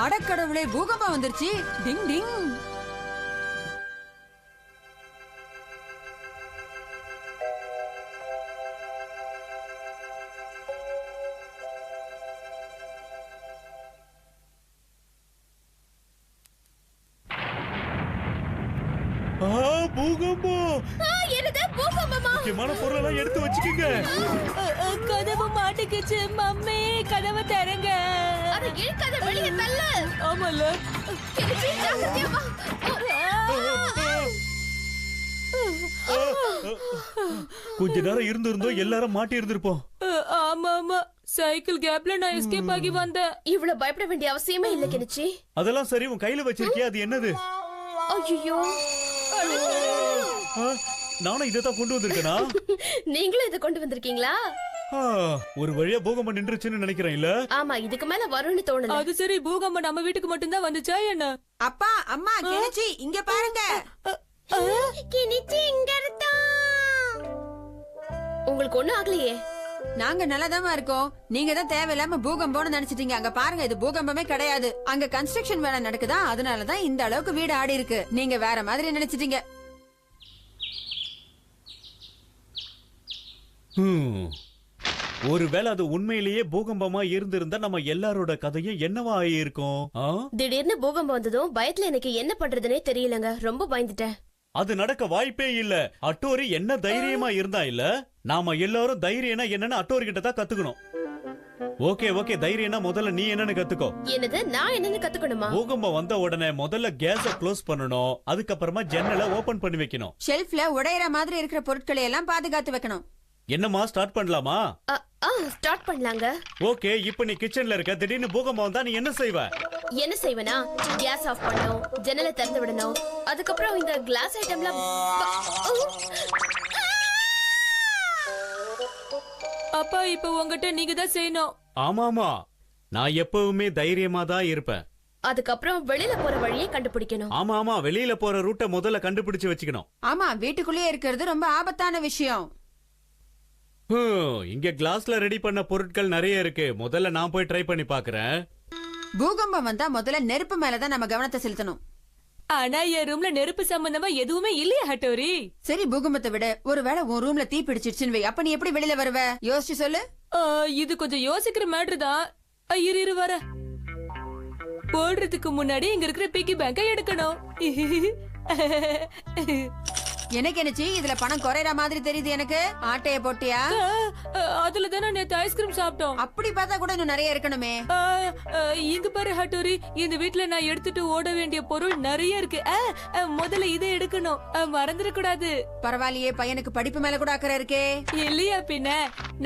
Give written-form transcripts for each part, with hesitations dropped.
அடக்கடவுளே, பூகம்பம் வந்துருச்சு. டிங் டிங். பூகம்பம். என்னது பூகம்பமா? முக்கியமான பொருளெல்லாம் எடுத்து வச்சுக்கோங்க. கதவு மாட்டிக்கிச்சு மம்மி, கதவை திறங்க. அத இழுக்காத, வெளிய தள்ளு. ஆமால. கெனிச்சி, ஜாக்கிரதையா வா. கொஞ்ச நேரம் இருந்திருந்தோம் எல்லாரும் மாட்டி இருந்திருப்போம். ஆமா ஆமா, சைக்கிள் கேப்ல நான் எஸ்கேப் ஆகி வந்தேன். இவ்வளவு பயப்பட வேண்டிய அவசியமே இல்ல கெனிச்சி. அதெல்லாம் சரி, உன் கையில வச்சிருக்கியா, அது என்னது? ஐயோ, நானும் இதைத்தான் கொண்டு வந்திருக்கேனா? நீங்களும் இதை கொண்டு வந்திருக்கீங்களா? ஒரு வழியா பூகம்பம் நின்றுச்சுன்னு நினைக்கிறேன். இல்ல ஆமா, இதுக்கு மேல வரும்னு தோணல. அது சரி, பூகம்பம் நம்ம வீட்டுக்கு மட்டும் தான் வந்துச்சா என்ன? அப்பா, அம்மா, கெனிச்சி, இங்க பாருங்க. கெனிச்சி இங்க இருக்கா? உங்களுக்கு ஒண்ணும் ஆகலையே? நாங்க நல்லாதாமா இருக்கோம். நீங்க தான் தேவையில்லாம பூகம்பம்னு நினைச்சிட்டீங்க. அங்க பாருங்க, இது பூகம்பமே கிடையாது. அங்க கன்ஸ்ட்ரக்ஷன் வேலை நடக்குதா, அதனாலதான் இந்த அளவுக்கு வீடு ஆடி இருக்கு. நீங்க வேற மாதிரி நினைச்சிட்டீங்க. ஒருவேளை அது உண்மையிலேயே பூகம்பமா இருந்திருந்தா நம்ம எல்லாரோட கதையும் என்னவா ஆயிருக்கும்? திடீர்னு பூகம்பம் வந்ததும் பயத்துல எனக்கு என்ன பண்றதுனே தெரியலங்க. ரொம்ப பயந்துட்டேன். அது நடக்க வாய்ப்பே இல்ல. அட்டோரி என்ன தைரியமா இருந்தா இல்ல? நாம எல்லாரும் தைரியம்னா என்னன்னு அட்டோரி கிட்ட தான் கத்துக்கணும். ஓகே ஓகே, தைரியம்னா முதல்ல நீ என்னன்னு கத்துக்கோ. என்னது, நான் என்னன்னு கத்துக்கணுமா? பூகம்பம் வந்த உடனே முதல்ல கேஸ க்ளோஸ் பண்ணணும். அதுக்கப்புறமா ஜன்னலை ஓபன் பண்ணி வைக்கணும். ஷெல்ஃப்ல உடையற மாதிரி இருக்கிற பொருட்களை எல்லாம் பாதுகாத்து வைக்கணும். என்னமா, ஸ்டார்ட் பண்ணலாமா? ஸ்டார்ட் பண்ணலாங்க. ஓகே, இப்போ நீ கிச்சன்ல இருக்க. திடீர்னு பூகம்பம் வந்தா நீ என்ன செய்வ? என்ன செய்வேனா, கேஸ் ஆஃப் பண்ணணும், ஜன்னலை திறந்து விடணும், அதுக்கப்புறம் இந்த கிளாஸ் ஐட்டம்லாம். அப்பா, இப்ப உங்ககிட்ட நீங்க தான் செய்யணும். ஆமாமா, நான் எப்பவுமே தைரியமா தான் இருப்பேன். அதுக்கப்புறம் வெளியில போற வழியை கண்டுபிடிக்கணும். ஆமா ஆமா, வெளியில போற ரூட்டை முதல்ல கண்டுபிடிச்சு வச்சுக்கணும். ஆமா, வீட்டுக்குள்ளேயே இருக்கிறது ரொம்ப ஆபத்தான விஷயம். இங்க கிளாஸ்ல ரெடி பண்ண பொருட்கள் நிறைய இருக்கு. முதல்ல நான் போய் ட்ரை பண்ணி பாக்குறேன். பூகம்பம் வந்தா முதல்ல நெருப்பு மேலதான் நம்ம கவனத்தை செலுத்தணும். ஆனா என் ரூம்ல நெருப்பு சம்பந்தமா எதுவுமே இல்லையா ஹட்டோரி? சரி, பூகம்பத்தை விட ஒருவேளை உன் ரூம்ல தீ பிடிச்சிருச்சுன்னு வை. அப்ப நீ எப்படி வெளியில வருவ? யோசிச்சு சொல்லு. இது கொஞ்சம் யோசிக்கிற மேட்ரு தான். இரு வர. போடுறதுக்கு முன்னாடி இங்க இருக்கிற பிக்கி பேங்கை எடுக்கணும். எனக்கு என்னச்சு, இதுல பணம் குறையற மாதிரி தெரியுது எனக்கு. ஆட்டைய போட்டியா? அதுல தானே நேத்து ஐஸ்கிரீம் சாப்பிட்டோம். அப்படி பார்த்தா கூட இன்னும் நிறைய இருக்கணுமே. இங்க பாரு ஹட்டோரி, இந்த வீட்ல நான் எடுத்துட்டு ஓட வேண்டிய பொருள் நிறைய இருக்கு. முதல்ல இதை எடுக்கணும், மறந்துட கூடாது. பரவாயில்லையே, பையனுக்கு படிப்பு மேல கூட அக்கறை இருக்கே. இல்லையா பின்ன,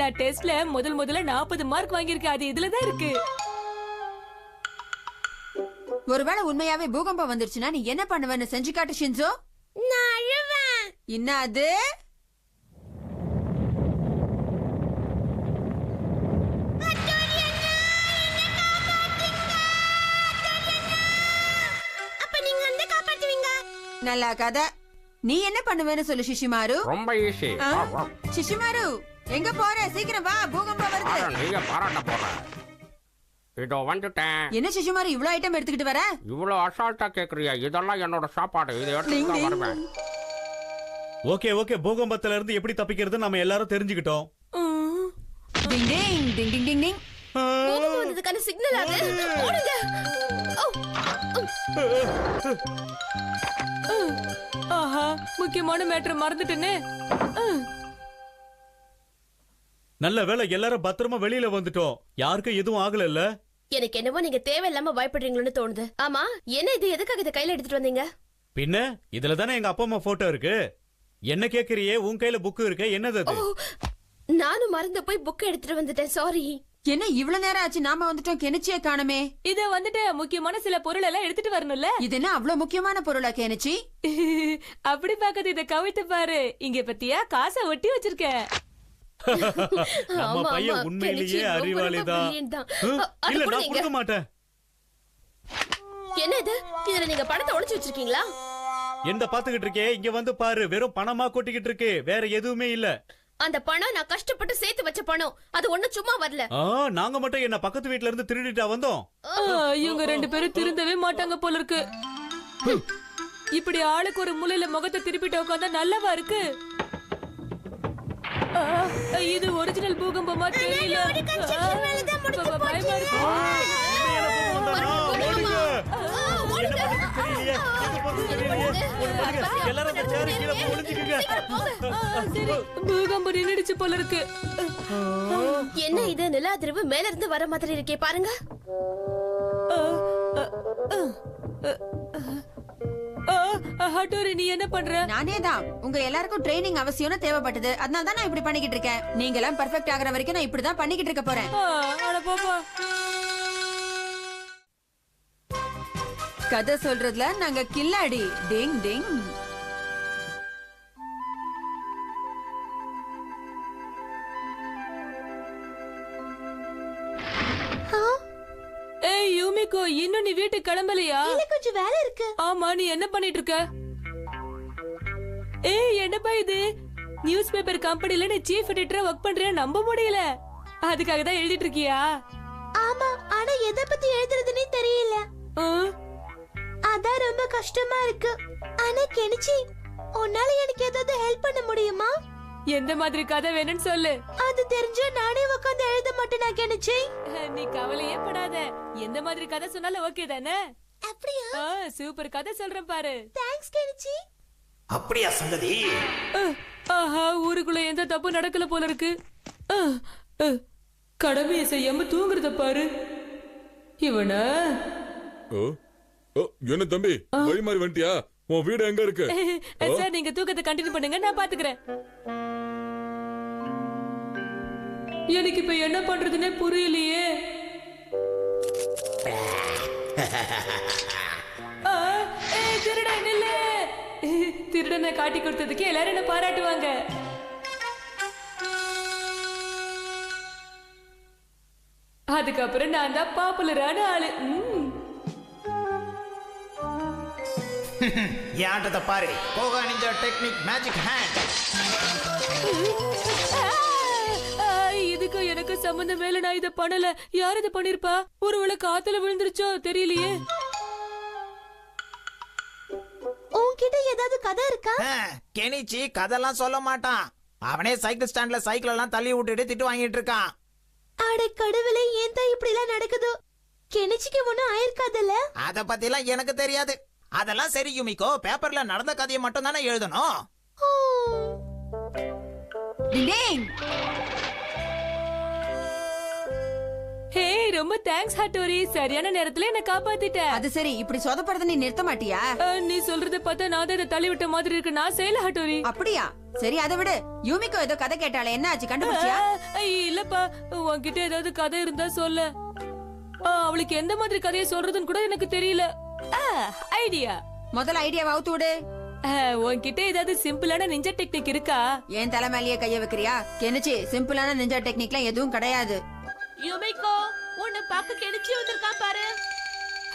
நான் டெஸ்ட்ல முதல்ல 40 மார்க் வாங்கியிருக்கேன். அது இதுலதான் இருக்கு. ஒருவேளை உண்மையாவே பூகம்பம் வந்துருச்சுன்னா நீ என்ன பண்ணுவேன்னு செஞ்சு காட்டு ஷின்சோ. என்ன அது? நல்ல கதை. நீ என்ன பண்ணுவேன்னு சொல்லு ஷிஷிமாரு. ரொம்ப ஈஸி. ஷிஷிமாரு, எங்க போற? சீக்கிரம் வா, பூகம்பம் வருது. நீங்க பாராட்ட போற. இதோ வந்துட்டேன். என்ன ஷிஷிமாரு இவ்ளோ ஐட்டம் எடுத்துக்கிட்டு வர? இவ்வளவு அசால்ட்டா கேக்குறியா? இதெல்லாம் என்னோட சாப்பாடு. இதை எடுத்து தான் வருவேன். ஓகே ஓகே, பூகம்பத்துல இருந்து எப்படி தப்பிக்கிறது நம்ம எல்லாரும் தெரிஞ்சுக்கிட்டோம். டிங் டிங் டிங் டிங் டிங் டிங். பூகம்பம் வந்ததுக்கான சிக்னல் அது. ஓடுங்க. ஆஹா, முக்கியமான மேட்டரை மறந்துட்டேனே. நல்ல வேளை, எல்லாரும் பத்திரமா வெளியில வந்துட்டோம். யாருக்கும் எதுவும் ஆகல. எனக்கு என்னவோ நீங்க தேவையில்லாம பயப்படுறீங்களோன்னு தோணுது. ஆமா, என்ன இது? எதுக்காக இதை கையில எடுத்துட்டு வந்தீங்க? பின்ன இதுல தானே எங்க அப்பா அம்மா போட்டோ இருக்கு. என்ன கேக்குறியே? உன் கையில புக்கு இருக்கு. என்னது அது? நானும் மறந்து போய் புக் எடுத்துட்டு வந்துட்டேன். சாரி. என்ன இவ்வளவு நேரம் ஆச்சு? நாம வந்துட்டோம், கெனிச்சியே காணுமே. இத வந்துட்டு முக்கியமான சில பொருள் எல்லாம் எடுத்துட்டு வரணும்ல. இது என்ன அவ்வளவு முக்கியமான பொருளா கெனிச்சி? அப்படி பாக்காத, இத கவிட்டு பாரு. இங்க பத்தியா காசை ஒட்டி வச்சிருக்கேன். நம்ம பையன் உண்மையிலேயே அறிவாளிதான். இல்ல, நான் கொடுக்க மாட்டேன். என்ன இது? இதுல நீங்க பணத்தை ஒளிச்சு வச்சிருக்கீங்களா? எந்த பாத்துக்கிட்டு இருக்கே? இங்க வந்து பாரு, வெறும் பணமா கொட்டிக்கிட்டு இருக்கு, வேற எதுவுமே இல்ல. அந்த பணம் நான் கஷ்டப்பட்டு சேர்த்து வச்ச பணம். அது ஒண்ணு சும்மா வரல. நாங்க மட்டும் என்ன பக்கத்து வீட்ல இருந்து திருடிட்டா வந்தோம். இவங்க 2 பேரும் திருந்தவே மாட்டாங்க போல இருக்கு. இப்படி ஆளுக்கு ஒரு மூலையில முகத்தை திருப்பிட்டு உட்கார்ந்தா நல்லவா இருக்கு? இது ஒரிஜினல் பூகம்பமா தெரியல. பயமா இருக்கு. பூகம்பம் நின்னுடுச்சு போல இருக்கு. என்ன இது நில அதிர்வு மேல இருந்து வர மாதிரி இருக்கே பாருங்க. ஹட்டோரி நீ என்ன பண்ற? நானே தான் உங்க எல்லாருக்கும் ட்ரைனிங் அவசியம்னு தேவைப்பட்டது. அதனால தான் நான் இப்படி பண்ணிக்கிட்டு இருக்கேன். நீங்க எல்லாம் பெர்ஃபெக்ட் ஆகுற வரைக்கும் நான் இப்படி தான் பண்ணிக்கிட்டு இருக்க போறேன். அட பாப்பா. கதை சொல்றதுல நாங்க கில்லாடி. டிங் டிங். ஏய் யூமிகோ, இன்னும் நீ வீட்டுக்கு கிளம்பலையா? இல்ல, கொஞ்சம் வேலை இருக்கு. ஆமா, நீ என்ன பண்ணிட்டு இருக்க? ஏய் என்னப்பா இது? நியூஸ் பேப்பர் கம்பெனில நீ சீஃப் எடிட்டரா வர்க் பண்றியா? நம்ப முடியல. அதுக்காக தான் எழுதிட்டு இருக்கியா? ஆமா, ஆனா எதை பத்தி எழுதுறதுன்னே தெரியல. அதான் ரொம்ப கஷ்டமா இருக்கு. ஆனா கெனிச்சி, உன்னால எனக்கு ஏதாவது ஹெல்ப் பண்ண முடியுமா? எந்த மாதிரி கதை வேணும்னு சொல்லு. அது தெரிஞ்சா நானே உட்கார்ந்து எழுத மாட்டேனா கெனிச்சி? நீ கவலையே படாத. எந்த மாதிரி கதை சொன்னாலும் ஓகே தானே? அப்படியா? சூப்பர் கதை சொல்றேன் பாரு. Thanks Kenichi. அப்படியா சங்கதி? ஆஹா, ஊருக்குள்ள எந்த தப்பு நடக்கல போல இருக்கு. கடமையை செய்யாம தூங்குறத பாரு. இவன என்ன தம்பி, வழி மாறி வந்துட்டியா? உன் வீடு எங்க இருக்கு? சார், நீங்க தூக்கத்தை கண்டினியூ பண்ணுங்க, நான் பாத்துக்கிறேன். எனக்கு இப்ப என்ன பண்றதுன்னே புரியலையே. திருடன் இல்ல. திருடனை காட்டி கொடுத்ததுக்கு எல்லாரும் என்ன பாராட்டுவாங்க. அதுக்கப்புறம் நான் தான் பாப்புலரான ஆளு. யாண்டத பாரு, கோகா நிஞ்சா டெக்னிக் மேஜிக் ஹேண்ட். இதுக்கு எனக்கு சம்பந்தம் மேல நான் இத பண்ணல. யார் இத பண்ணிருப்பா? ஒருவேளை காத்துல விழுந்துருச்சோ தெரியலையே. உன்கிட்ட ஏதாவது கதை இருக்கா? கெனிச்சி கதெல்லாம் சொல்ல மாட்டான். அவனே சைக்கிள் ஸ்டாண்ட்ல சைக்கிள் எல்லாம் தள்ளி விட்டுட்டு திட்டு வாங்கிட்டு இருக்கான். அட கடவுளே, ஏன் தான் இப்படி எல்லாம் நடக்குது? கெனிச்சிக்கு ஒண்ணும் ஆயிருக்காதுல்ல? அத பத்தி எல்லாம் எனக்கு தெரியாது. அதெல்லாம் சரி யுமிகோ, பேப்பர்ல நடந்த கதையை மட்டும் தானே எழுதணும். டிங். ஹே, ரொம்ப தேங்க்ஸ் ஹட்டோரி. சரியான நேரத்துல என்ன காப்பாத்திட்ட. அது சரி, இப்படி சொதப்படுறத நீ நிறுத்த மாட்டியா? நீ சொல்றத பார்த்தா நான் தான் இதை தள்ளி விட்ட மாதிரி இருக்கு. நான் செய்யல ஹட்டோரி. அப்படியா? சரி, அதை விடு. யூமிகோ ஏதோ கதை கேட்டாலே, என்ன ஆச்சு? கண்டுபிடிச்சியா? இல்லப்பா, உன்கிட்ட ஏதாவது கதை இருந்தா சொல்ல. அவளுக்கு எந்த மாதிரி கதையை சொல்றதுன்னு கூட எனக்கு தெரியல. ஐடியா. முதல்ல ஐடியாவை அவுத்து விடு. உன்கிட்ட ஏதாவது சிம்பிளான நிஞ்சா டெக்னிக் இருக்கா? ஏன் தலைமையிலேயே கைய வைக்கிறியா? கெனிச்சி, சிம்பிளான நிஞ்சா டெக்னிக்லாம் எதுவும் கிடையாது. யுமிகோ, உன்னை பாக்க கெனிச்சி வந்திருக்கான் பாரு.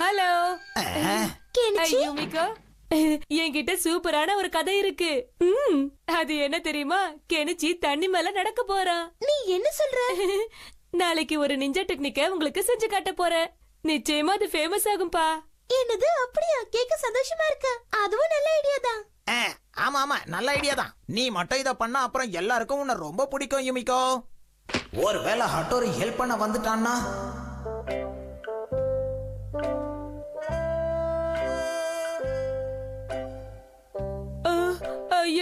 Hello Kenichi. யுமிகோ, என்கிட்ட சூப்பரான ஒரு கதை இருக்கு. அது என்ன தெரியுமா? கெனிச்சி தண்ணி மேல நடக்க போறான். நீ என்ன சொல்ற? நாளைக்கு ஒரு நிஞ்சா டெக்னிக்க உங்களுக்கு செஞ்சு காட்ட போறேன். நிச்சயமா அது ஃபேமஸ் ஆகும்பா. என்னது? அப்படியா? கேட்க சந்தோஷமா இருக்கு. அதுவும் நல்ல ஐடியா தான். ஆமா ஆமா, நல்ல ஐடியா தான். நீ மட்டும் இத பண்ணா அப்புறம் எல்லாருக்கும் உன்னை ரொம்ப பிடிக்கும் யுமிகோ. ஒருவேளை ஹட்டோரி ஹெல்ப் பண்ண வந்துட்டான்னா?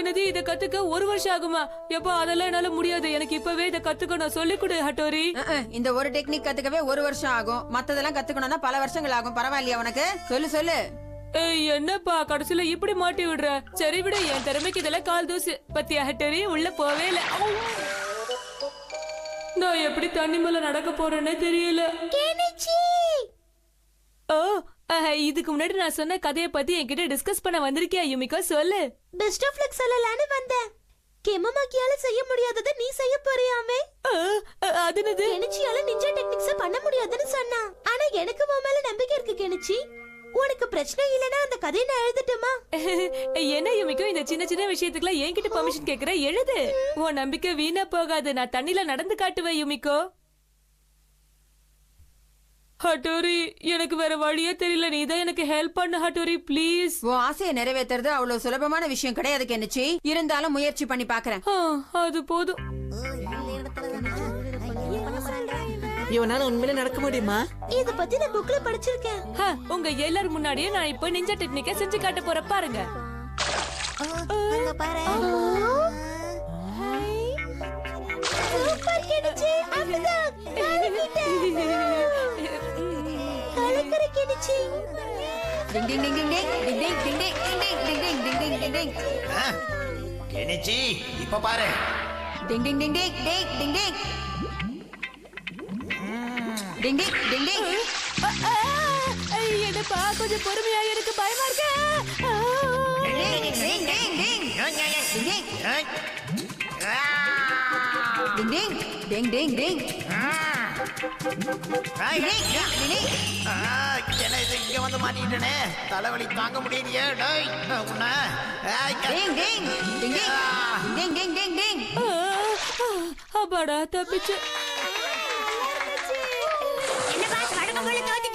என்னது, இத கத்துக்க 1 வருஷம் ஆகுமா? எப்பா, அதெல்லாம் என்னால முடியாது. எனக்கு இப்பவே இத கத்துக்கணும். சொல்லிக் கொடு ஹட்டோரி. இந்த ஒரு டெக்னிக் கத்துக்கவே 1 வருஷம் ஆகும். மத்ததெல்லாம் கத்துக்கணும்னா பல வருஷங்கள் ஆகும். பரவாயில்லையா உனக்கு? சொல்லு. என்னப்பா கடைசியில இப்படி மாட்டி விடுற? சரி விட, என் திறமைக்கு இதெல்லாம் கால் தூசு. பத்தியா ஹட்டோரி, உள்ள போவே இல்ல. நான் எப்படி தண்ணி மேல நடக்க போறேன்னே தெரியல. இதுக்கு முன்னாடி நான் சொன்ன கதையை பத்தி என்கிட்ட டிஸ்கஸ் பண்ண வந்திருக்கியா யுமிகோ? சொல்லு. பெஸ்ட் ஆஃப் லக் சொல்லலான்னு வந்தேன். கெமமாக்கியால செய்ய முடியாததை நீ செய்ய போறியாமே? அதுனது கெனிச்சியால நிஞ்சா டெக்னிக்ஸ் பண்ண முடியாதுன்னு சொன்னா. ஆனா எனக்கு உன் மேல நம்பிக்கை இருக்கு கெனிச்சி. உனக்கு பிரச்சனை இல்லனா அந்த கதையை நான் எழுதட்டுமா? என்ன யுமிக்கோ இந்த சின்ன சின்ன விஷயத்துக்குலாம் என்கிட்ட பெர்மிஷன் கேக்குற? எழுது. உன் நம்பிக்கை வீணா போகாது. நான் தண்ணில நடந்து காட்டுவேன் யுமிக்கோ. ஹட்டோரி, எனக்கு வேற வழியே தெரியல. நீ தான் எனக்கு ஹெல்ப் பண்ணு ஹட்டோரி, ப்ளீஸ். உன் ஆசையை நிறைவேத்துறது அவ்வளவு சுலபமான விஷயம் கிடையாது கெனிச்சி. இருந்தாலும் முயற்சி பண்ணி பாக்குறேன். அது போதும். இவனால உண்மையில நடக்க முடியுமா? இத பத்தி நான் புக்ல படிச்சிருக்கேன். உங்க எல்லாரும் முன்னாடியே நான் இப்ப நிஞ்சா டெக்னிக்க செஞ்சு காட்ட போற பாருங்க. அங்க பாரு. Super Kenichi. அவ்வளவுதான். கலக்கற கெனிச்சி. டிங் டிங் டிங் டிங் டிங் டிங் டிங் டிங் டிங் டிங் டிங் டிங் டிங் டிங் டிங். கெனிச்சி இப்ப பாரு. டிங் டிங் டிங் டிங் டிங் டிங் டிங். டிங் டிங் டிங் டிங். என்னப்பா கொஞ்சம் பொறுமையா, எனக்கு பயமா இருக்கு. டிங் டிங் டிங் டிங். டிங் டிங் டிங் டிங் டிங். என்ன இது இங்க வந்து மாட்டிட்டனே, தலைவலி தாங்க முடியலையே. டேய் உன்ன டிங் டிங் டிங் டிங் டிங் டிங் டிங். அப்பாடா, தப்பிச்சு. என்ன பாஸ் வடக்கு போல தோத்து